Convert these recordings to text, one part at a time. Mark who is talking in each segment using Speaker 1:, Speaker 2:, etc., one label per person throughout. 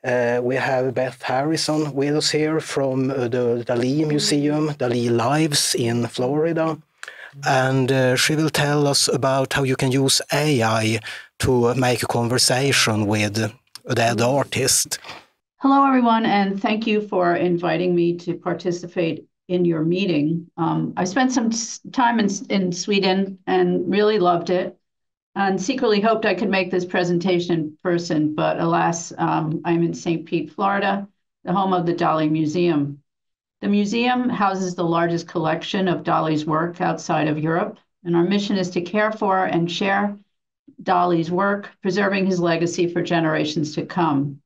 Speaker 1: We have Beth Harrison with us here from the Dalí Museum, Dalí Lives in Florida. And she will tell us about how you can use AI to make a conversation with the dead artist.
Speaker 2: Hello, everyone, and thank you for inviting me to participate in your meeting. I spent some time in Sweden and really loved it, and secretly hoped I could make this presentation in person, but alas, I'm in St. Pete, Florida, the home of the Dalí Museum. The museum houses the largest collection of Dalí's work outside of Europe, and our mission is to care for and share Dalí's work, preserving his legacy for generations to come.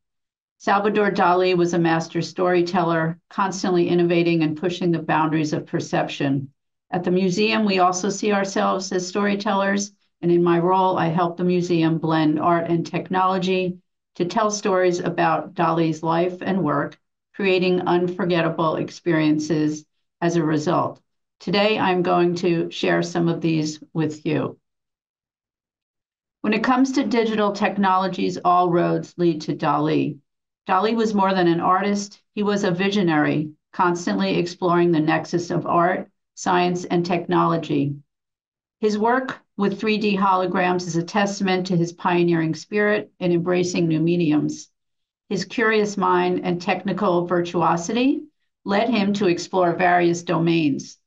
Speaker 2: Salvador Dalí was a master storyteller, constantly innovating and pushing the boundaries of perception. At the museum, we also see ourselves as storytellers, and in my role, I help the museum blend art and technology to tell stories about Dalí's life and work, creating unforgettable experiences as a result. Today, I'm going to share some of these with you. When it comes to digital technologies, all roads lead to Dalí. Dalí was more than an artist. He was a visionary, constantly exploring the nexus of art, science, and technology. His work with 3D holograms is a testament to his pioneering spirit in embracing new mediums. His curious mind and technical virtuosity led him to explore various domains: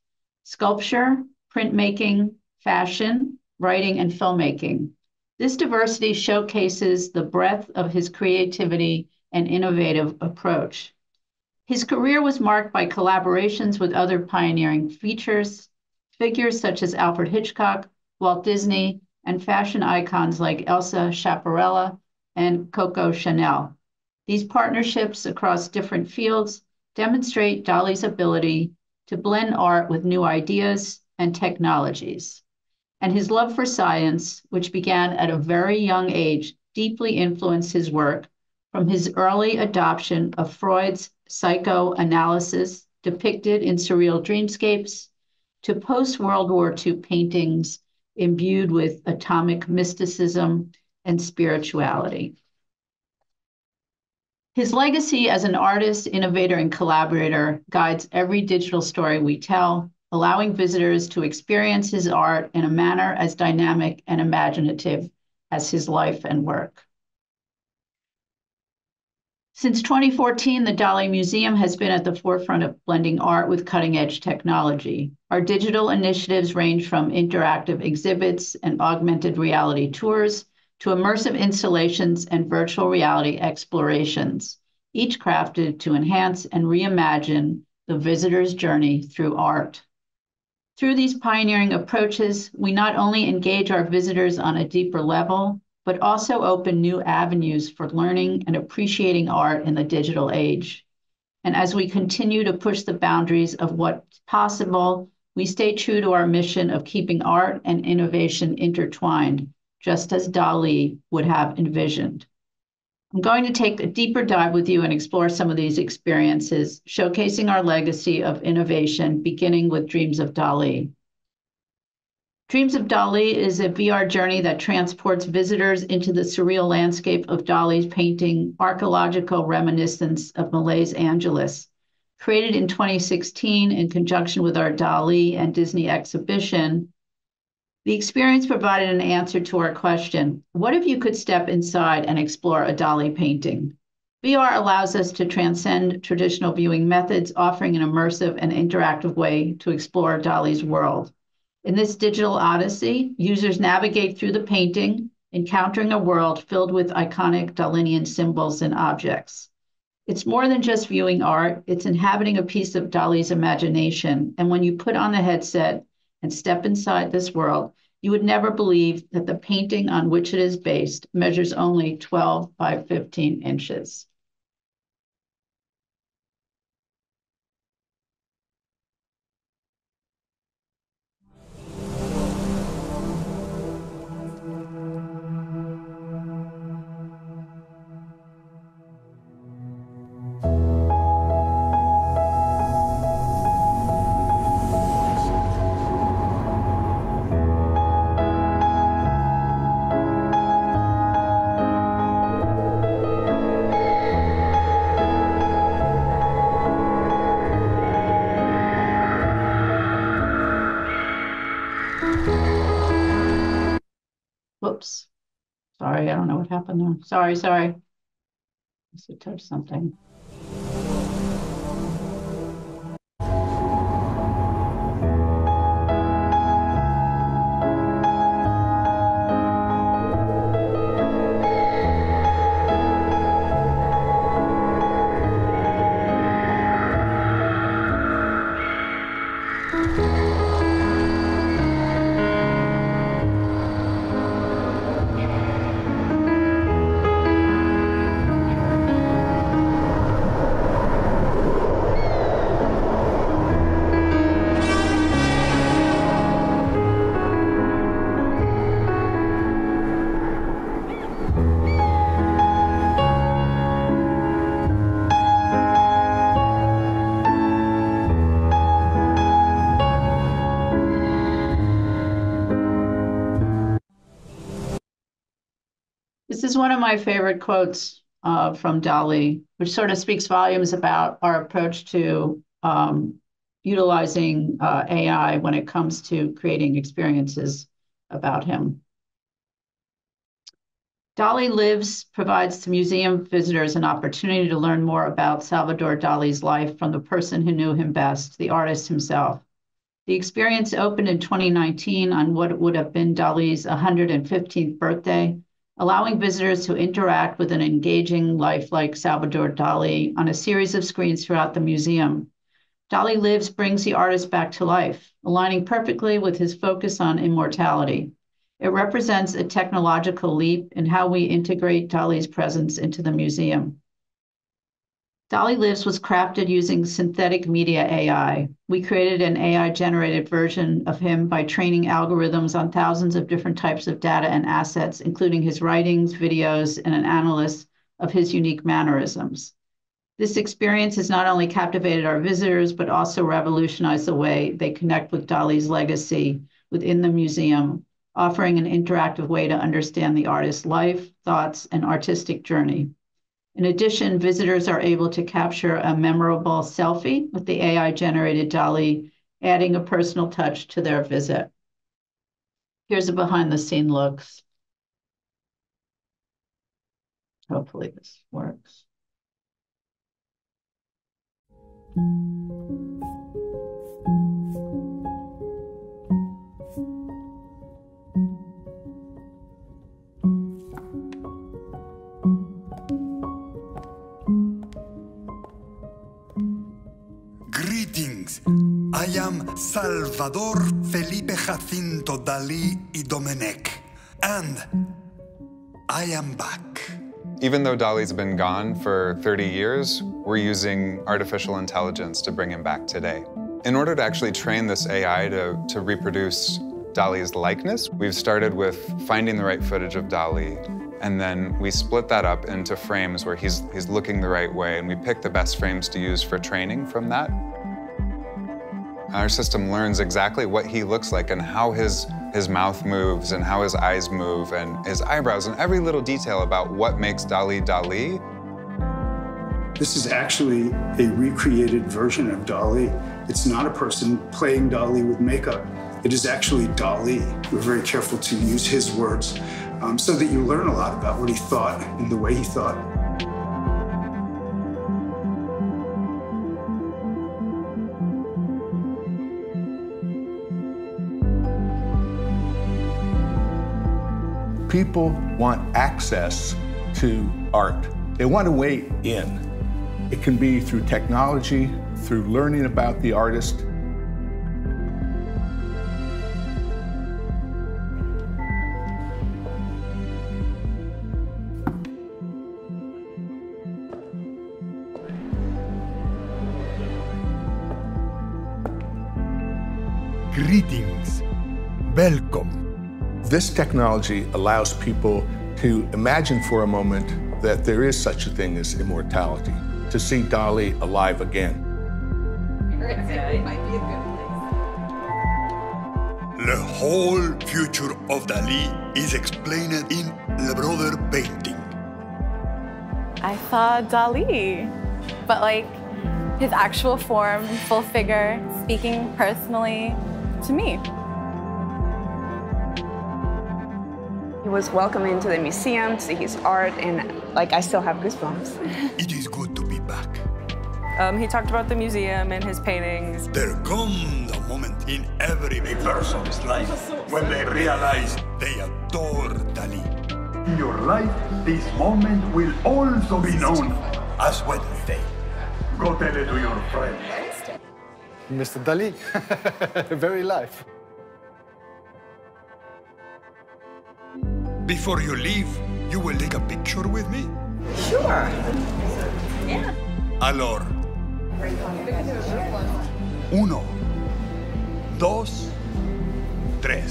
Speaker 2: sculpture, printmaking, fashion, writing, and filmmaking. This diversity showcases the breadth of his creativity and innovative approach. His career was marked by collaborations with other pioneering figures such as Alfred Hitchcock, Walt Disney, and fashion icons like Elsa Schiaparella and Coco Chanel. These partnerships across different fields demonstrate Dalí's ability to blend art with new ideas and technologies. And his love for science, which began at a very young age, deeply influenced his work, from his early adoption of Freud's psychoanalysis depicted in surreal dreamscapes to post-World War II paintings imbued with atomic mysticism and spirituality. His legacy as an artist, innovator, and collaborator guides every digital story we tell, allowing visitors to experience his art in a manner as dynamic and imaginative as his life and work. Since 2014, the Dalí Museum has been at the forefront of blending art with cutting-edge technology. Our digital initiatives range from interactive exhibits and augmented reality tours to immersive installations and virtual reality explorations, each crafted to enhance and reimagine the visitor's journey through art. Through these pioneering approaches, we not only engage our visitors on a deeper level, but also open new avenues for learning and appreciating art in the digital age. And as we continue to push the boundaries of what's possible, we stay true to our mission of keeping art and innovation intertwined, just as Dalí would have envisioned. I'm going to take a deeper dive with you and explore some of these experiences, showcasing our legacy of innovation, beginning with Dreams of Dalí. Dreams of Dalí is a VR journey that transports visitors into the surreal landscape of Dalí's painting, Archaeological Reminiscence of Malais Angeles. Created in 2016 in conjunction with our Dalí and Disney exhibition, the experience provided an answer to our question, what if you could step inside and explore a Dalí painting? VR allows us to transcend traditional viewing methods, offering an immersive and interactive way to explore Dalí's world. In this digital odyssey, users navigate through the painting, encountering a world filled with iconic Dalínian symbols and objects. It's more than just viewing art, it's inhabiting a piece of Dalí's imagination. And when you put on the headset and step inside this world, you would never believe that the painting on which it is based measures only 12 by 15 inches. What happened there? Sorry. I must have touched something. This is one of my favorite quotes from Dalí, which sort of speaks volumes about our approach to utilizing AI when it comes to creating experiences about him. Dalí Lives provides museum visitors an opportunity to learn more about Salvador Dalí's life from the person who knew him best, the artist himself. The experience opened in 2019 on what would have been Dalí's 115th birthday, allowing visitors to interact with an engaging, lifelike Salvador Dalí on a series of screens throughout the museum. Dalí Lives brings the artist back to life, aligning perfectly with his focus on immortality. It represents a technological leap in how we integrate Dalí's presence into the museum. Dalí Lives was crafted using synthetic media AI. We created an AI-generated version of him by training algorithms on thousands of different types of data and assets, including his writings, videos, and an analysis of his unique mannerisms. This experience has not only captivated our visitors, but also revolutionized the way they connect with Dalí's legacy within the museum, offering an interactive way to understand the artist's life, thoughts, and artistic journey. In addition, visitors are able to capture a memorable selfie with the AI-generated Dalí, adding a personal touch to their visit. Here's a behind-the-scene look. Hopefully this works.
Speaker 3: Greetings. I am Salvador Felipe Jacinto Dalí y Domenech, and I am back.
Speaker 4: Even though Dalí's been gone for 30 years, we're using artificial intelligence to bring him back today. In order to actually train this AI to reproduce Dalí's likeness, we've started with finding the right footage of Dalí, and then we split that up into frames where he's looking the right way, and we pick the best frames to use for training from that. Our system learns exactly what he looks like and how his mouth moves and how his eyes move and his eyebrows and every little detail about what makes Dalí Dalí.
Speaker 5: This is actually a recreated version of Dalí. It's not a person playing Dalí with makeup. It is actually Dalí. We're very careful to use his words so that you learn a lot about what he thought and the way he thought.
Speaker 6: People want access to art. They want a way in. It can be through technology, through learning about the artist.
Speaker 3: Greetings. Welcome.
Speaker 6: This technology allows people to imagine for a moment that there is such a thing as immortality, to see Dalí alive again.
Speaker 7: It might be a good place.
Speaker 3: The whole future of Dalí is explained in the brother painting.
Speaker 7: I saw Dalí, but like his actual form, full figure, speaking personally to me.
Speaker 8: He was welcoming to the museum, to see his art, and like I still have goosebumps.
Speaker 3: It is good to be back.
Speaker 9: He talked about the museum and his paintings.
Speaker 3: There comes a moment in every person's life when they realize they adore Dalí. In your life, this moment will also be known as Wednesday. Go tell it to your friends.
Speaker 10: Mr. Dalí, very live.
Speaker 3: Before you leave, you will take a picture with me?
Speaker 8: Sure. Yeah.
Speaker 3: Alor. 1, 2, 3.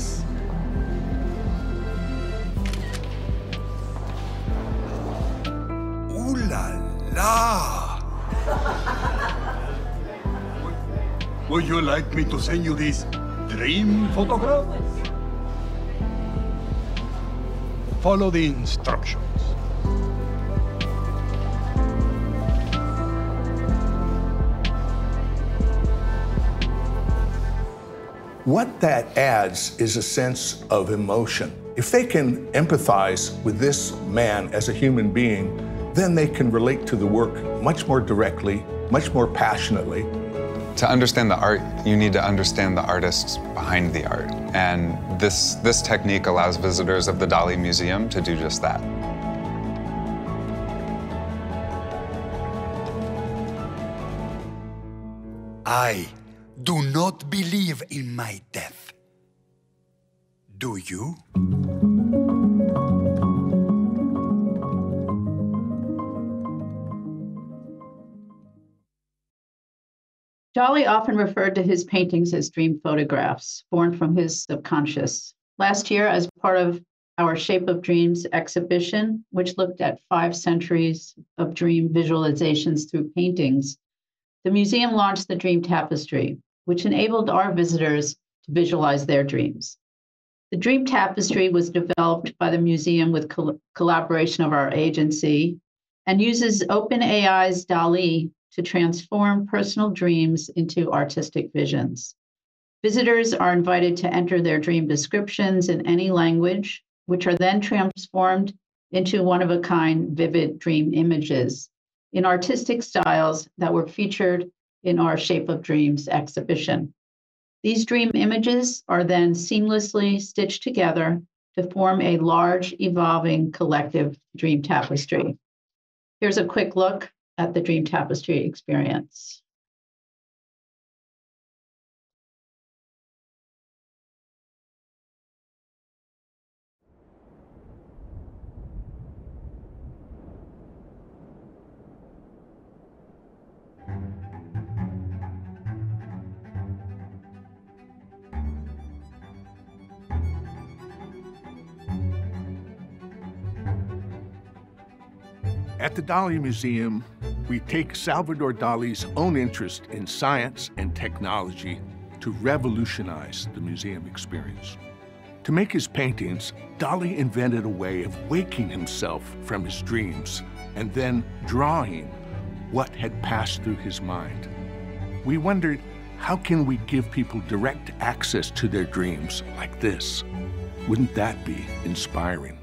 Speaker 3: Ooh la la! Would you like me to send you this dream photograph? Follow the instructions.
Speaker 6: What that adds is a sense of emotion. If they can empathize with this man as a human being, then they can relate to the work much more directly, much more passionately.
Speaker 4: To understand the art, you need to understand the artists behind the art. And this technique allows visitors of the Dalí Museum to do just that.
Speaker 3: I do not believe in my death. Do you?
Speaker 2: Dalí often referred to his paintings as dream photographs, born from his subconscious. Last year, as part of our Shape of Dreams exhibition, which looked at 5 centuries of dream visualizations through paintings, the museum launched the Dream Tapestry, which enabled our visitors to visualize their dreams. The Dream Tapestry was developed by the museum with collaboration of our agency and uses OpenAI's Dalí to transform personal dreams into artistic visions. Visitors are invited to enter their dream descriptions in any language, which are then transformed into one-of-a-kind vivid dream images in artistic styles that were featured in our Shape of Dreams exhibition. These dream images are then seamlessly stitched together to form a large, evolving collective dream tapestry. Here's a quick look at the Dream Tapestry experience.
Speaker 6: At the Dalí Museum, we take Salvador Dalí's own interest in science and technology to revolutionize the museum experience. To make his paintings, Dalí invented a way of waking himself from his dreams and then drawing what had passed through his mind. We wondered, how can we give people direct access to their dreams like this? Wouldn't that be inspiring?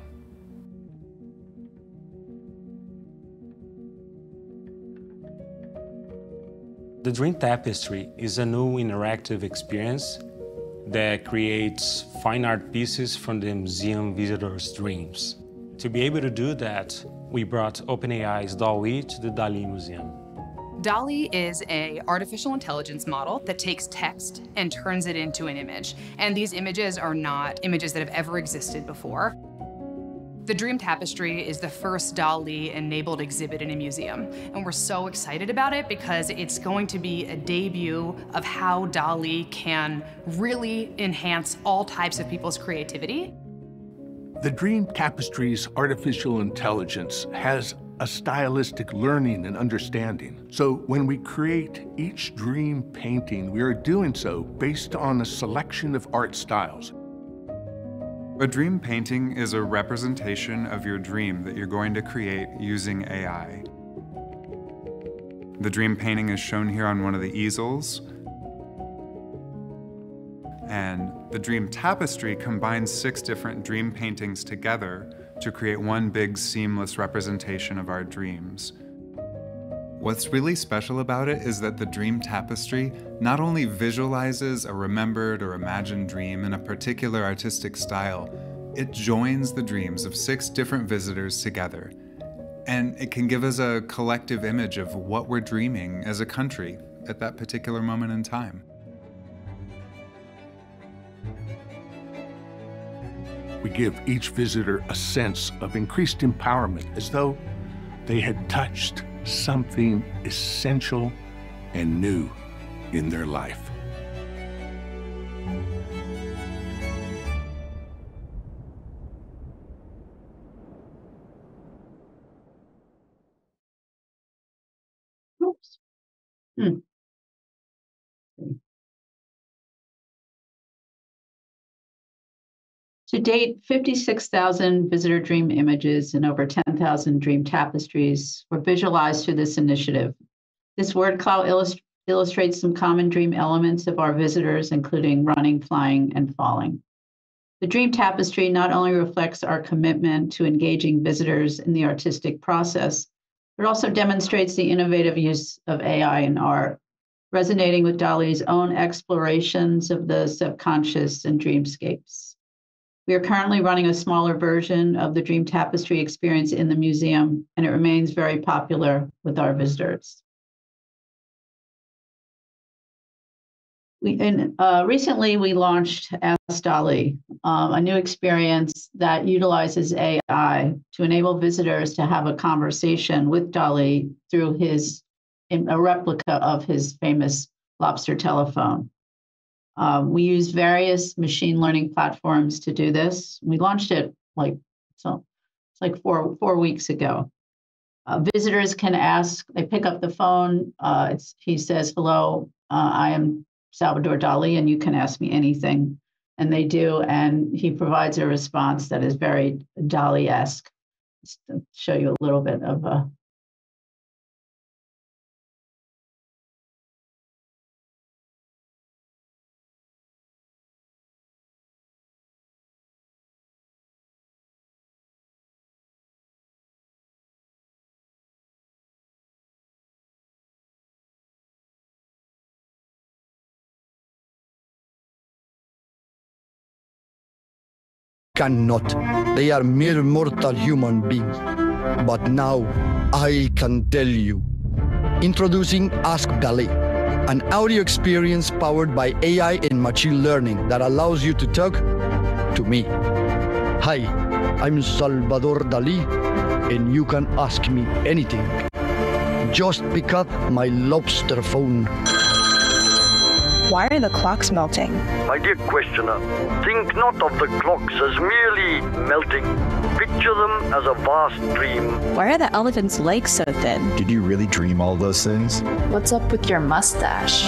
Speaker 11: The Dream Tapestry is a new interactive experience that creates fine art pieces from the museum visitors' dreams. To be able to do that, we brought OpenAI's Dalí to the Dalí Museum.
Speaker 12: Dalí is an artificial intelligence model that takes text and turns it into an image. And these images are not images that have ever existed before. The Dream Tapestry is the first Dalí-enabled exhibit in a museum, and we're so excited about it because it's going to be a debut of how Dalí can really enhance all types of people's creativity.
Speaker 6: The Dream Tapestry's artificial intelligence has a stylistic learning and understanding. So when we create each dream painting, we are doing so based on a selection of art styles.
Speaker 4: A dream painting is a representation of your dream that you're going to create using AI. The dream painting is shown here on one of the easels, and The dream tapestry combines 6 different dream paintings together to create one big seamless representation of our dreams. What's really special about it is that the dream tapestry not only visualizes a remembered or imagined dream in a particular artistic style, it joins the dreams of 6 different visitors together. And it can give us a collective image of what we're dreaming as a country at that particular moment in time.
Speaker 6: We give each visitor a sense of increased empowerment, as though they had touched something essential and new in their life.
Speaker 2: Oops. To date, 56,000 visitor dream images and over 10,000 dream tapestries were visualized through this initiative. This word cloud illustrates some common dream elements of our visitors, including running, flying, and falling. The dream tapestry not only reflects our commitment to engaging visitors in the artistic process, but also demonstrates the innovative use of AI in art, resonating with Dalí's own explorations of the subconscious and dreamscapes. We are currently running a smaller version of the Dream Tapestry experience in the museum, and it remains very popular with our visitors. Recently, we launched Ask Dalí, a new experience that utilizes AI to enable visitors to have a conversation with Dalí through a replica of his famous lobster telephone. We use various machine learning platforms to do this. We launched it it's like four weeks ago. Visitors can ask, they pick up the phone, he says, hello, I am Salvador Dalí, and you can ask me anything. And they do, and he provides a response that is very Dalí-esque. Just to show you a little bit of a
Speaker 13: Cannot. They are mere mortal human beings. But now, I can tell you. Introducing Ask Dalí, an audio experience powered by AI and machine learning that allows you to talk to me. Hi, I'm Salvador Dalí, and you can ask me anything. Just pick up my lobster phone.
Speaker 14: Why are the clocks melting?
Speaker 15: My dear questioner, think not of the clocks as merely melting. Picture them as a vast dream.
Speaker 14: Why are the elephant's legs so thin?
Speaker 16: Did you really dream all those things?
Speaker 14: What's up with your mustache?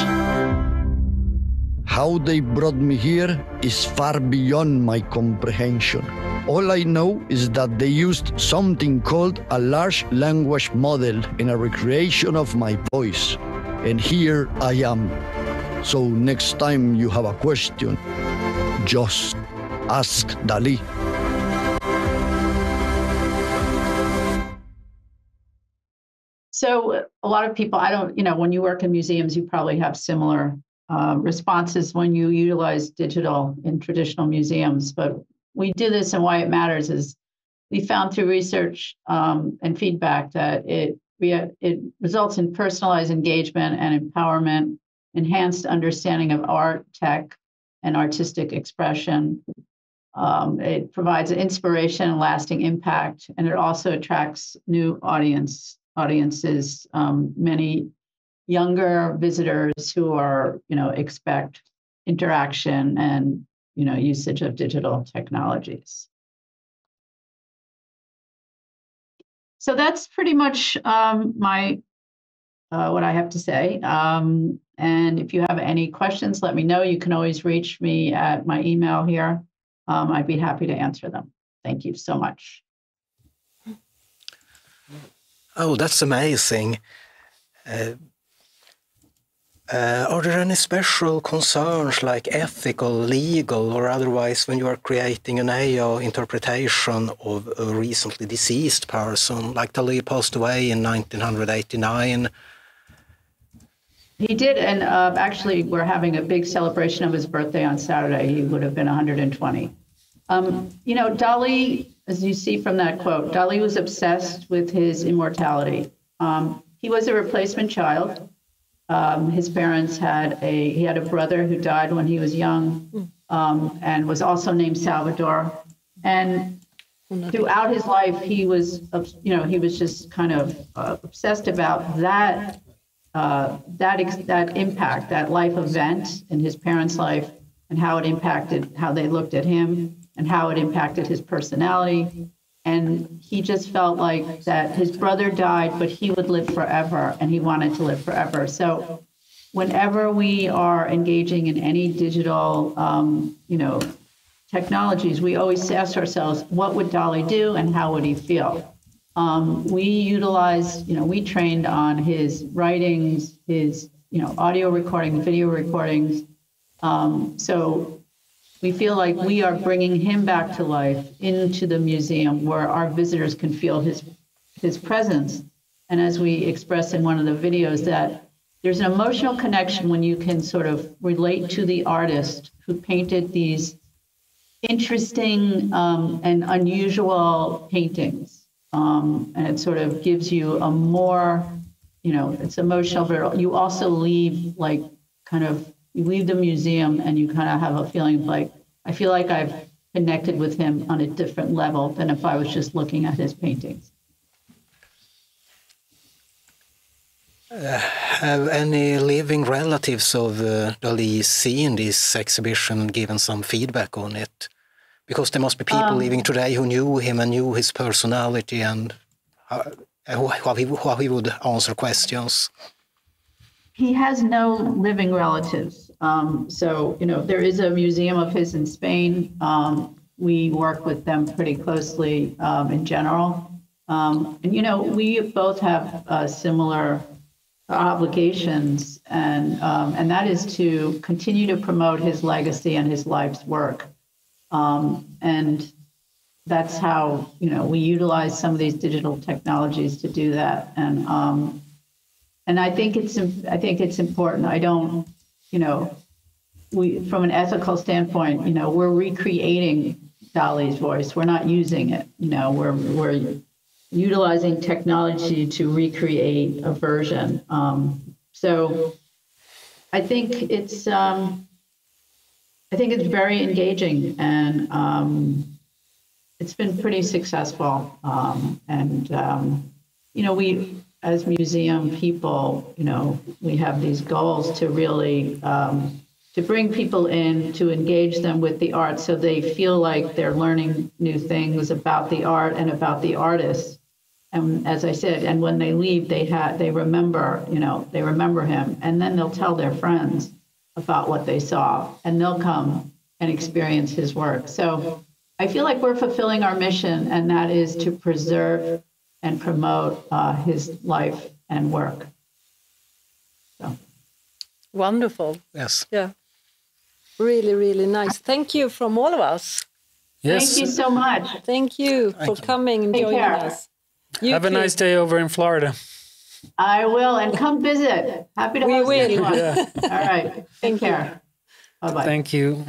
Speaker 13: How they brought me here is far beyond my comprehension. All I know is that they used something called a large language model in a recreation of my voice. And here I am. So next time you have a question, just ask Dalí.
Speaker 2: So a lot of people, when you work in museums, you probably have similar responses when you utilize digital in traditional museums. But we do this, and why it matters is we found through research and feedback that it results in personalized engagement and empowerment, enhanced understanding of art, tech, and artistic expression. It provides inspiration and lasting impact, and it also attracts new audiences, many younger visitors who are, expect interaction and, usage of digital technologies. So that's pretty much what I have to say. And if you have any questions, let me know. You can always reach me at my email here. I'd be happy to answer them. Thank you so much.
Speaker 1: Oh, that's amazing. Are there any special concerns like ethical, legal, or otherwise when you are creating an AI interpretation of a recently deceased person, like Dalí passed away in 1989?
Speaker 2: He did, and actually we're having a big celebration of his birthday on Saturday. He would have been 120. You know, Dalí, as you see from that quote, Dalí was obsessed with his immortality. He was a replacement child. His parents he had a brother who died when he was young, and was also named Salvador. And throughout his life, he was, you know, he was just kind of obsessed about that impact, that life event in his parents' life, and how it impacted how they looked at him and how it impacted his personality. And he just felt like that his brother died, but he would live forever, and he wanted to live forever. So whenever we are engaging in any digital, you know, technologies, we always ask ourselves, what would Dalí do and how would he feel? We utilized, you know, we trained on his writings, his, you know, audio recordings, video recordings. So we feel like we are bringing him back to life into the museum where our visitors can feel his presence. And as we expressed in one of the videos, that there's an emotional connection when you can sort of relate to the artist who painted these interesting and unusual paintings. And it sort of gives you a more, you know, it's emotional, but you also leave like kind of, you leave the museum and you kind of have a feeling like, I feel like I've connected with him on a different level than if I was just looking at his paintings.
Speaker 1: Have any living relatives of Dalí seen this exhibition and given some feedback on it? Because there must be people living today who knew him and knew his personality and how he would answer questions.
Speaker 2: He has no living relatives. So, you know, there is a museum of his in Spain. We work with them pretty closely in general. And, you know, we both have similar obligations, and that is to continue to promote his legacy and his life's work. And that's how, you know, we utilize some of these digital technologies to do that. And I think it's important. I don't, you know, from an ethical standpoint, you know, we're recreating Dalí's voice. We're not using it. You know, we're utilizing technology to recreate a version. So I think it's very engaging, and it's been pretty successful. You know, we, as museum people, you know, we have these goals to really to bring people in, to engage them with the art so they feel like they're learning new things about the art and about the artist. And as I said, and when they leave, they remember, you know, they remember him, and then they'll tell their friends about what they saw, and they'll come and experience his work. So I feel like we're fulfilling our mission, and that is to preserve and promote his life and work. So.
Speaker 17: Wonderful.
Speaker 1: Yes.
Speaker 17: Yeah. Really, really nice. Thank you from all of us.
Speaker 2: Yes. Thank you so much.
Speaker 17: Thank you for coming and joining us.
Speaker 18: Have a nice day over in Florida.
Speaker 2: I will, and come visit. Happy to host anyone.
Speaker 18: Yeah.
Speaker 2: All right. Take care. Bye-bye.
Speaker 18: Thank you.